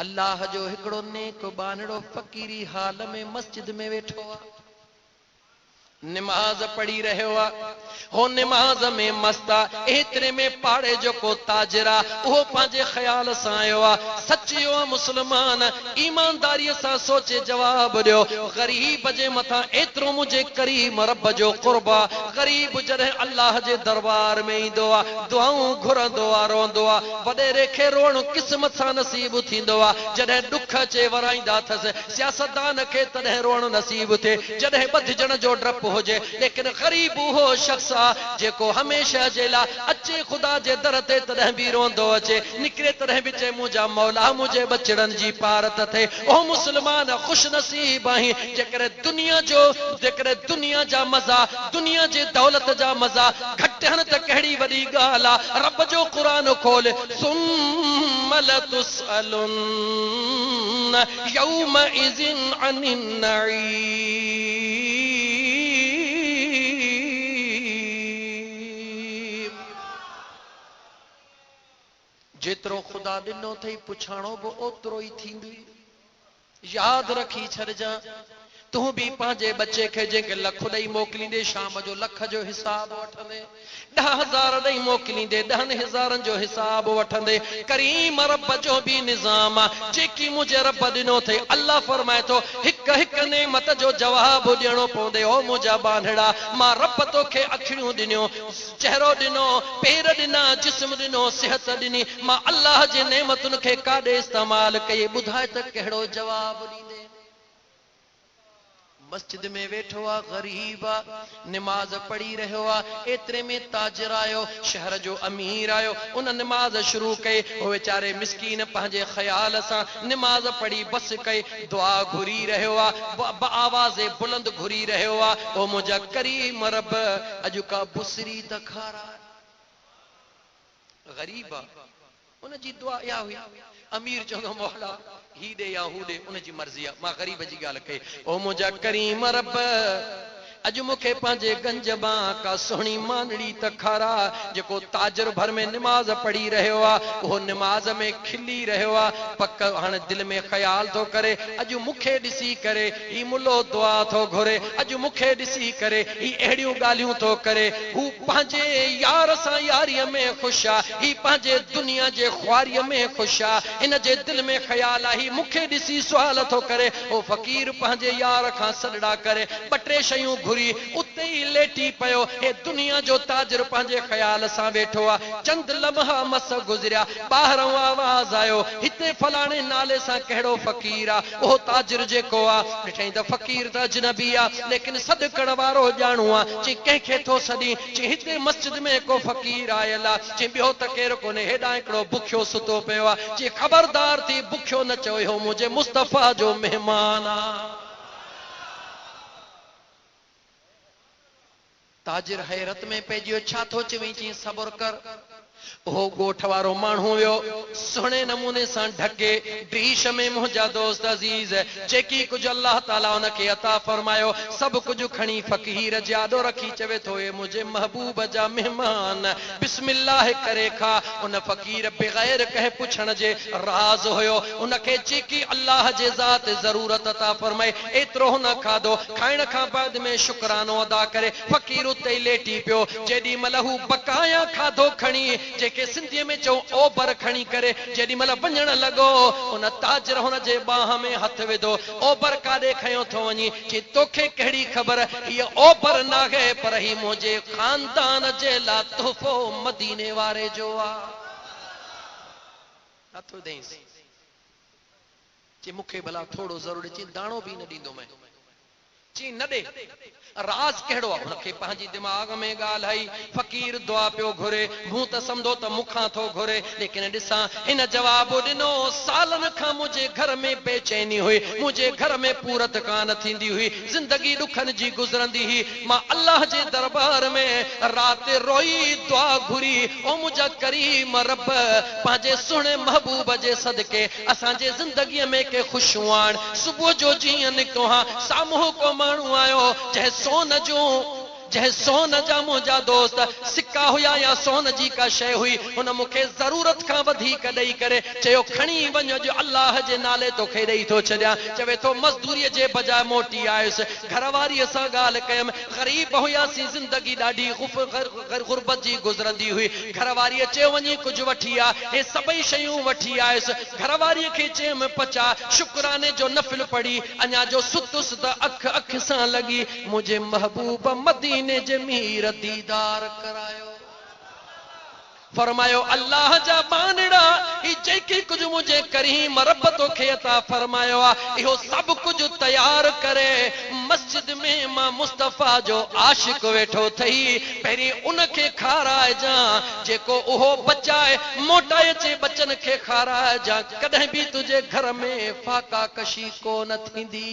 अल्लाह जो हिकड़ो नेक बानड़ो फ़कीरी हाल में मस्जिद में वेठो आ, निमाज पढ़ी रहो आ, हो निमाज में मस्ता एतरे में पाड़े जो को ताजरा वो पांजे ख्याल सां आयो आ। सच्चियो मुसलमान ईमानदारी सा सोचे जवाब दियो, गरीब जे मथा एतरो मुझे करीम रब जो कुर्बा, गरीब जॾहिं अल्लाह जे दरबार में ईंदो आ दुआऊं घुरंदो आ रोंदो आ, वॾेरे खे रोण क़िस्मत सां नसीब थींदो आ, जॾहिं दुख अचे वराईंदा अथसि, सियासतदान खे तॾहिं रोण नसीब थिए, जॾहिं ॿधिजण जो डपु हुजे, लेकिन गरीब हो शख्स आ जेको हमेशा जे लाइ अचे खुदा जे दर ते तॾहिं बि रोंदो अचे, निकिरे तॾहिं बि चए मुंहिंजा मौला मुंहिंजे बचड़नि जी पारत थिए। ओ मुसलमान खुश नसीब आहीं जेकॾहिं दुनिया जा मज़ा, दुनिया जे दौलत जा मज़ा घटनि त कहिड़ी वॾी ॻाल्हि आहे। रब जो क़ुरान खोल, सुम्म लतुसअलुन यौमइज़िन अनिन नईम, जेतिरो खुदा ॾिनो अथई पुछाणो बि ओतिरो ई थींदी। याद रखी छॾजां, तू भी पंहिंजे बच्चे खे जंहिंखे लख ॾेई मोकिलींदे शाम जो लख जो हिसाब वठंदे, 10,000 ॾेई मोकिलींदे 10,000 जो हिसाब वठंदे। करीम रब जो भी निज़ाम आहे, जेकी मुझे रब ॾिनो अथई। अल्लाह फरमाए थो हिक हिक नेमत जो जवाब ॾियणो पवंदे। ओ मुंहिंजा बांधड़ा, मां रब तोखे अखियूं ॾिनियो, चेहरो ॾिनो, पेर ॾिना, जिस्म ॾिनो, सिहत ॾिनी, मां अल्लाह जे नेमतुनि खे काॾे इस्तेमाल कई, ॿुधाए त कहिड़ो जवाब ॾींदे। मस्जिद में वेठो आ, गरीब आ, निमाज पढ़ी रहो आ, एतरे में ताजिर आयो, शहर जो अमीर आयो, उन निमाज शुरू कई। वो बेचारे मिस्कीन पंहिंजे ख्याल सां निमाज पढ़ी बस कई, दुआ घुरी रहो आ, आवाज़े बुलंद घुरी रहो आ। ओ मुंहिंजा करीम रब अॼु का बुसरी त खारा, गरीब आ, उन जी दुआ इहा हुई। अमीर चवंदो मौला ही दे या हू दे, उन जी मर्ज़ी आहे, मां ग़रीब जी ॻाल्हि कई। ओ मुंहिंजा करीम रब अॼु मूंखे पंहिंजे गंज मां का सुहिणी मानड़ी त खारा, जेको ताजर भर में निमाज पढ़ी रहो आहे, उहो निमाज में खिली रहो आहे। पक हाणे दिलि में ख़्याल थो करे, अॼु मूंखे ॾिसी करे ही मुलो दुआ थो घुरे, अॼु मूंखे ॾिसी करे ही अहिड़ियूं ॻाल्हियूं थो करे। हू पंहिंजे यार सां यारीअ में ख़ुशि आहे, ही पंहिंजे दुनिया जे ख्वारीअ में ख़ुशि आहे। इन जे दिलि में ख़्याल आहे ही मूंखे ॾिसी सुवाल थो करे। ओ फ़क़ीर पंहिंजे यार खां सॾड़ा करे ॿ टे शयूं घुरी, उते ई लेटी पियो। हे दुनिया जो ताजिर पंहिंजे ख़्याल सां वेठो आहे। चंद लम्हा मस गुज़रिया, ॿाहिरों आवाज़ आयो, हिते फलाणे नाले सां कहिड़ो फ़क़ीर आहे। उहो ताजिर जेको आहे, ॾिठईं त फ़क़ीर त अजनबी आहे, लेकिन सॾु करण वारो ॼाणू आहे। चई कंहिंखे थो सॾी, चई हिते मस्जिद में को फ़क़ीर आयल आहे। चई ॿियो त केरु कोन्हे, हेॾां हिकिड़ो बुखियो सुतो पियो आहे। चई ख़बरदार थी बुखियो न चओ, हो मुंहिंजे मुस्तफ़ा जो महिमान आहे। ताजिर हैरत में पइजी वियो, छा थो चवई? चई सब्र कर। वो गोठ वारो माण्हू वियो, सुहिणे नमूने सां ढके ड्रीश में मुंहिंजा दोस्त अज़ीज़ जेकी कुछ अल्लाह ताला उनखे अता फरमायो, सब कुछ खणी फ़क़ीर जे आॾो रखी चवे थो, ए मुंहिंजे महबूब जा मेहमान बिस्मिल्लाह करे खा। उन फ़क़ीर बग़ैर कंहिं पुछण जे राज़ हुयो, उनखे जेकी अल्लाह जे ज़ात ज़रूरत अता फरमाए एतिरो हुन खाधो। खाइण खां बाद में शुक्रानो अदा करे फ़क़ीर उते ई लेटी पियो। जेॾी महिल हू बकाया खाधो खणी, जेके सिंधीअ में चऊं ओबर खणी करे जेॾी महिल वञण लॻो, उन ताजिर हुन जे बाह में हथ विधो। ओबर काॾे खयो थो वञी? चई तोखे कहिड़ी ख़बर, हीअ ओबर नाहे, पर ही मुंहिंजे ख़ानदान जे लाइ तोहफ़ो मदीने वारे जो आहे। नथो ॾेंसि, चई मूंखे भला थोरो ज़रूरु, चई दाणो बि न ॾींदो मैं। चई न ॾे, राज कहिड़ो आहे? हुनखे पंहिंजी दिमाग़ में ॻाल्हि आई। फ़क़ीर दुआ पियो घुरे, मूं त सम्झो त मूंखां थो घुरे, लेकिन ॾिसां हिन जवाब ॾिनो, सालनि खां मुंहिंजे घर में बेचैनी हुई, मुंहिंजे घर में पूरत कान थींदी हुई, ज़िंदगी ॾुखनि जी गुज़रंदी हुई। मां अल्लाह जे दरबार में राति रोई दुआ घुरी, ओ मुंहिंजा करीम रब पंहिंजे सुहिणे महबूब जे सदके असांजे ज़िंदगीअ में के ख़ुशियूं आण। सुबुह जो जीअं निकितो हा, साम्हूं को माण्हू आयो जंहिं सोन जूं जंहिं सोन जा मुंहिंजा दोस्त सिक्का हुया या सोन जी का शइ हुई हुन मूंखे ज़रूरत खां वधीक ॾेई करे चयो खणी वञ जो अल्लाह जे नाले तोखे ॾेई थो छॾियां। चवे थो मज़दूरीअ जे बजाए मोटी आयुसि, घरवारीअ सां ॻाल्हि कयमि, ग़रीब हुयासीं, ज़िंदगी ॾाढी गुरबत जी गुज़रंदी हुई। घरवारीअ चयो वञी कुझु वठी आ, हे सभई शयूं वठी आयुसि। घरवारीअ खे चयमि पचा शुक्राने जो नफ़िल पढ़ी अञा जो सुतुसि त अख सां लॻी मुंहिंजे महबूब मदीने जे मीर दीदार करायो। फरमायो अल्लाह जा बानड़ा ही जेकी कुछ मुझे करीम रब तोखे अता फरमायो आ इहो सब कुछ तैयार करे मस्जिद में मां मुस्तफा जो आशिक वेठो थई, पहिरीं उनखे खाराए जा जेको उहो बचाए मोटाए चे बचन खे खाराए जा, कॾहिं भी तुझे घर में फाका कशी को न थींदी।